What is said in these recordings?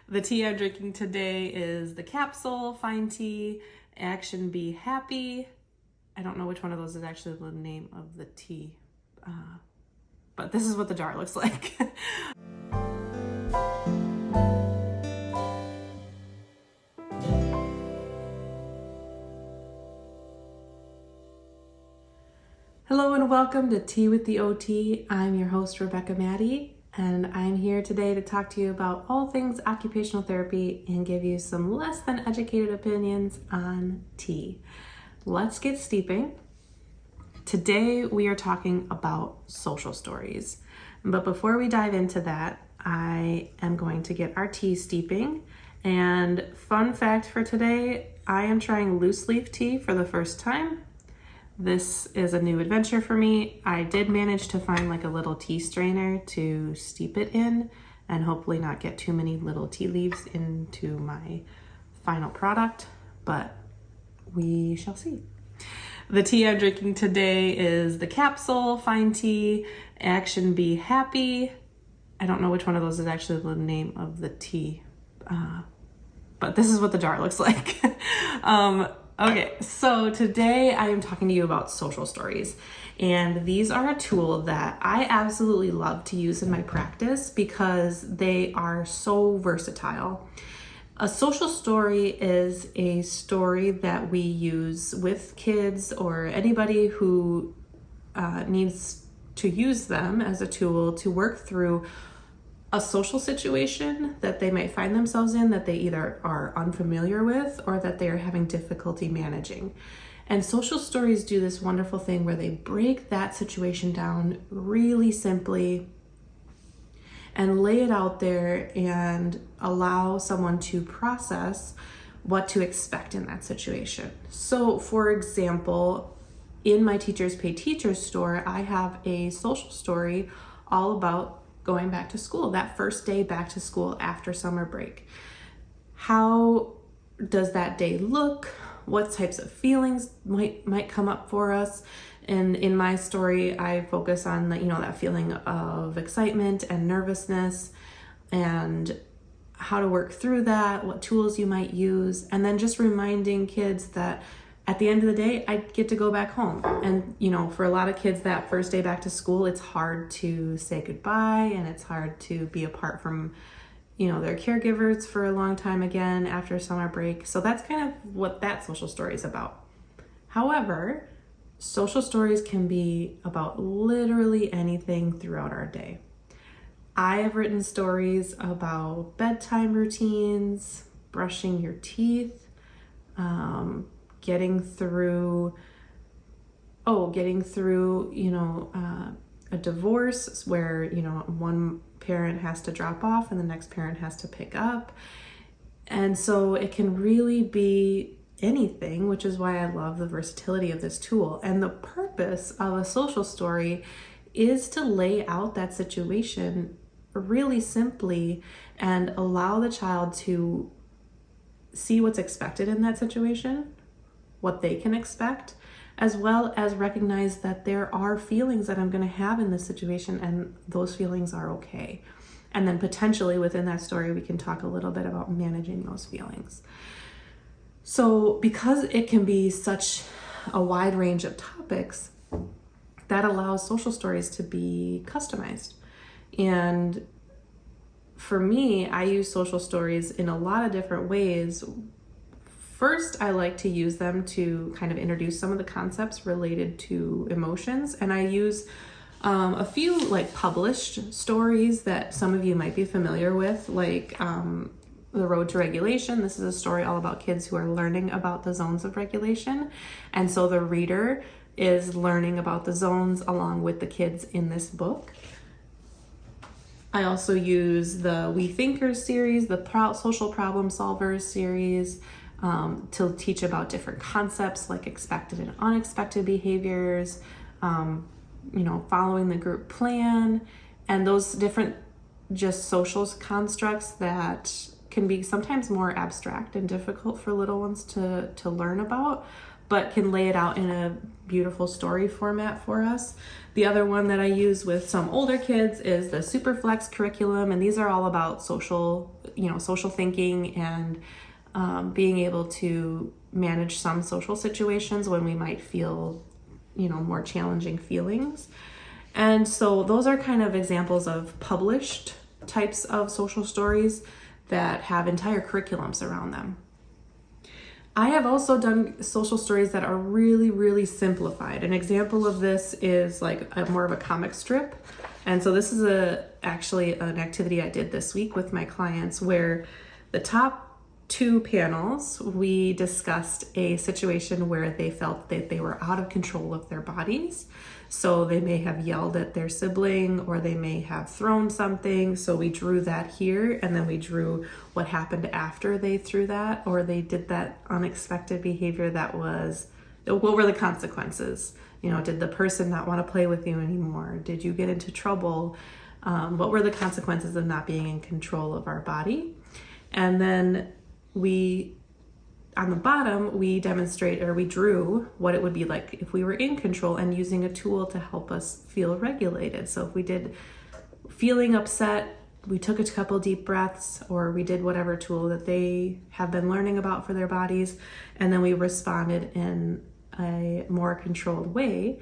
The tea I'm drinking today is the capsule, fine tea, action be happy. I don't know which one of those is actually the name of the tea, but this is what the jar looks like. Hello and welcome to Tea with the OT. I'm your host, Becca Mattie, and I'm here today to talk to you about all things occupational therapy and give you some less than educated opinions on tea. Let's get steeping. Today we are talking about social stories. But before we dive into that, I am going to get our tea steeping. And fun fact for today, I am trying loose leaf tea for the first time. This is a new adventure for me. I did manage to find like a little tea strainer to steep it in and hopefully not get too many little tea leaves into my final product, but we shall see. The tea I'm drinking today is the capsule, fine tea, action be happy. I don't know which one of those is actually the name of the tea, but this is what the jar looks like. Okay, so today I am talking to you about social stories, and these are a tool that I absolutely love to use in my practice because they are so versatile. A social story is a story that we use with kids or anybody who needs to use them as a tool to work through a social situation that they might find themselves in that they either are unfamiliar with or that they are having difficulty managing. And social stories do this wonderful thing where they break that situation down really simply and lay it out there and allow someone to process what to expect in that situation. So for example, in my Teachers Pay Teachers store, I have a social story all about going back to school, that first day back to school after summer break. How does that day look? What types of feelings might come up for us? And in my story, I focus on that feeling of excitement and nervousness and how to work through that, what tools you might use, and then just reminding kids that at the end of the day, I get to go back home. And, for a lot of kids, that first day back to school, it's hard to say goodbye and it's hard to be apart from, their caregivers for a long time again after summer break. So that's kind of what that social story is about. However, social stories can be about literally anything throughout our day. I have written stories about bedtime routines, brushing your teeth, getting through a divorce where, one parent has to drop off and the next parent has to pick up. And so it can really be anything, which is why I love the versatility of this tool. And the purpose of a social story is to lay out that situation really simply and allow the child to see what's expected in that situation, what they can expect, as well as recognize that there are feelings that I'm going to have in this situation and those feelings are okay. And then potentially within that story, we can talk a little bit about managing those feelings. So because it can be such a wide range of topics, that allows social stories to be customized. And for me, I use social stories in a lot of different ways. First, I like to use them to kind of introduce some of the concepts related to emotions. And I use a few published stories that some of you might be familiar with, like The Road to Regulation. This is a story all about kids who are learning about the zones of regulation. And so the reader is learning about the zones along with the kids in this book. I also use the We Thinkers series, the Social Problem Solvers series, to teach about different concepts like expected and unexpected behaviors, following the group plan, and those different just social constructs that can be sometimes more abstract and difficult for little ones to learn about. but can lay it out in a beautiful story format for us. The other one that I use with some older kids is the Superflex curriculum, and these are all about social thinking and being able to manage some social situations when we might feel, more challenging feelings. And so those are kind of examples of published types of social stories that have entire curriculums around them. I have also done social stories that are really, really simplified. An example of this is like more of a comic strip. And so this is actually an activity I did this week with my clients, where the top 2 panels, we discussed a situation where they felt that they were out of control of their bodies. So they may have yelled at their sibling, or they may have thrown something. So we drew that here, and then we drew what happened after they threw that, or they did that unexpected behavior what were the consequences? Did the person not want to play with you anymore? Did you get into trouble? What were the consequences of not being in control of our body? And then on the bottom, we drew what it would be like if we were in control and using a tool to help us feel regulated. So if we did feeling upset, we took a couple deep breaths, or we did whatever tool that they have been learning about for their bodies, and then we responded in a more controlled way,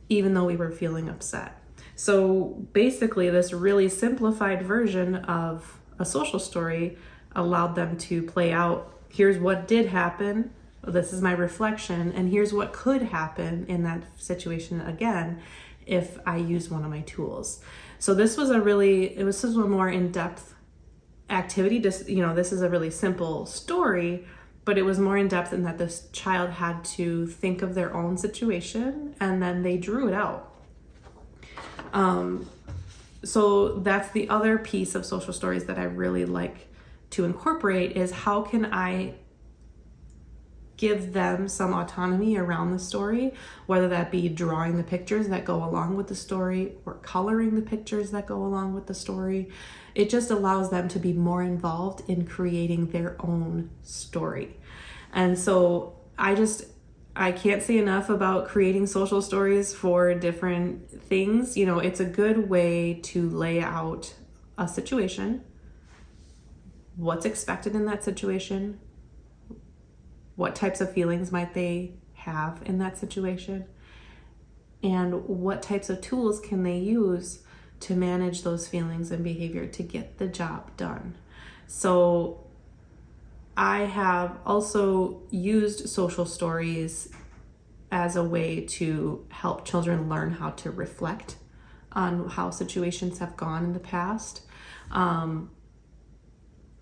even though we were feeling upset. So basically, this really simplified version of a social story allowed them to play out, here's what did happen, this is my reflection, and here's what could happen in that situation again if I use one of my tools. So this was a more in-depth activity. This is a really simple story, but it was more in-depth in that this child had to think of their own situation and then they drew it out. So that's the other piece of social stories that I really like to incorporate, is how can I give them some autonomy around the story, whether that be drawing the pictures that go along with the story or coloring the pictures that go along with the story. It just allows them to be more involved in creating their own story. And so I can't say enough about creating social stories for different things. It's a good way to lay out a situation, what's expected in that situation, what types of feelings might they have in that situation, and what types of tools can they use to manage those feelings and behavior to get the job done. So I have also used social stories as a way to help children learn how to reflect on how situations have gone in the past.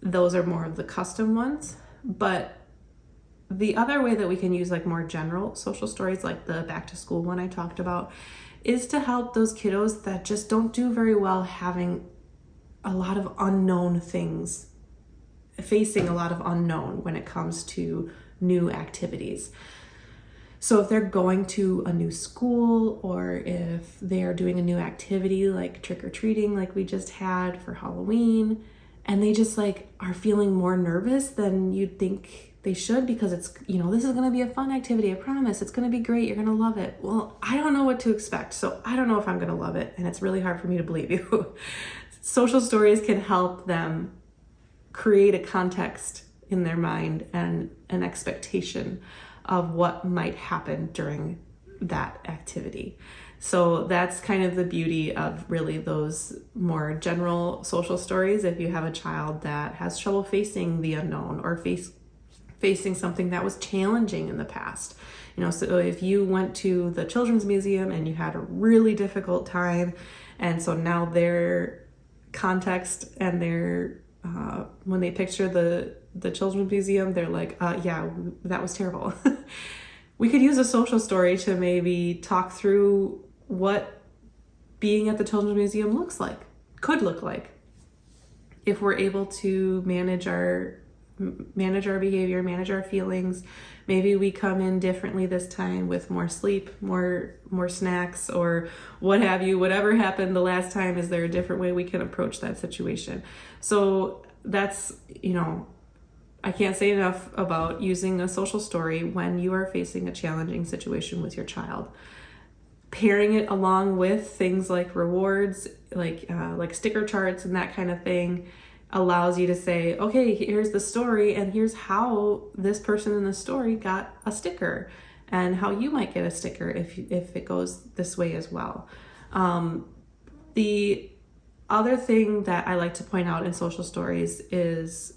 Those are more of the custom ones, but the other way that we can use like more general social stories, like the back to school one I talked about, is to help those kiddos that just don't do very well having a lot of unknown things, facing a lot of unknown when it comes to new activities. So if they're going to a new school, or if they are doing a new activity like trick-or-treating like we just had for Halloween, and they just are feeling more nervous than you'd think they should, because it's, this is going to be a fun activity. I promise it's going to be great. You're going to love it. Well, I don't know what to expect. So I don't know if I'm going to love it. And it's really hard for me to believe you. Social stories can help them create a context in their mind and an expectation of what might happen during that activity. So that's kind of the beauty of really those more general social stories. If you have a child that has trouble facing the unknown, or facing something that was challenging in the past, so if you went to the Children's Museum and you had a really difficult time, and so now their context and their when they picture the Children's Museum, they're like, yeah, that was terrible. We could use a social story to maybe talk through what being at the Children's Museum could look like, if we're able to manage our behavior, manage our feelings. Maybe we come in differently this time, with more sleep, more snacks, or what have you. Whatever happened the last time, is there a different way we can approach that situation? So that's, I can't say enough about using a social story when you are facing a challenging situation with your child. Pairing it along with things like rewards, like sticker charts and that kind of thing, allows you to say, okay, here's the story and here's how this person in the story got a sticker and how you might get a sticker if it goes this way as well. The other thing that I like to point out in social stories is,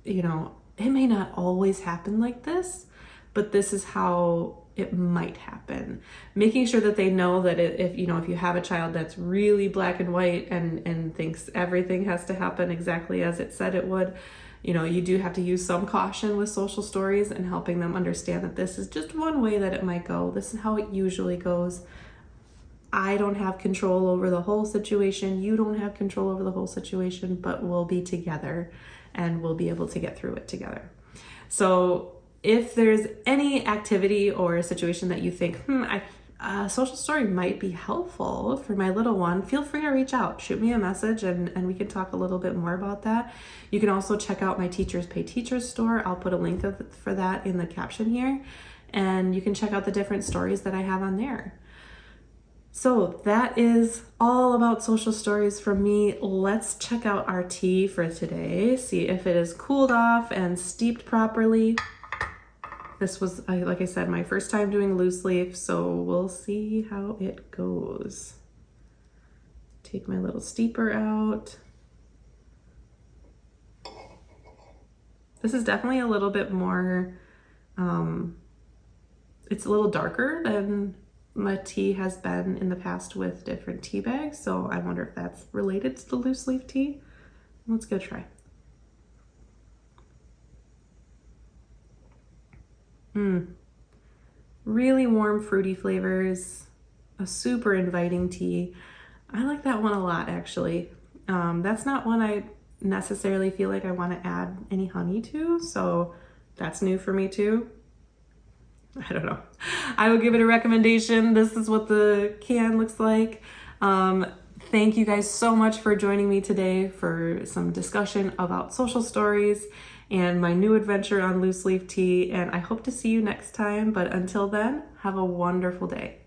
it may not always happen like this, but this is how it might happen. Making sure that they know that if you have a child that's really black and white and thinks everything has to happen exactly as it said it would, you do have to use some caution with social stories and helping them understand that this is just one way that it might go. This is how it usually goes. I don't have control over the whole situation. You don't have control over the whole situation, but we'll be together and we'll be able to get through it together. So if there's any activity or a situation that you think, a social story might be helpful for my little one, feel free to reach out. Shoot me a message and we can talk a little bit more about that. You can also check out my Teachers Pay Teachers store. I'll put a link for that in the caption here. And you can check out the different stories that I have on there. So that is all about social stories from me. Let's check out our tea for today. See if it is cooled off and steeped properly. This was, like I said, my first time doing loose leaf, so we'll see how it goes. Take my little steeper out. This is definitely a little bit more, it's a little darker than my tea has been in the past with different tea bags, so I wonder if that's related to the loose leaf tea. Let's give it a try. Really warm fruity flavors, a super inviting tea. I like that one a lot, actually. That's not one I necessarily feel like I want to add any honey to, so that's new for me too. I don't know. I will give it a recommendation. This is what the can looks like. Thank you guys so much for joining me today for some discussion about social stories and my new adventure on loose leaf tea. And I hope to see you next time. But until then, have a wonderful day.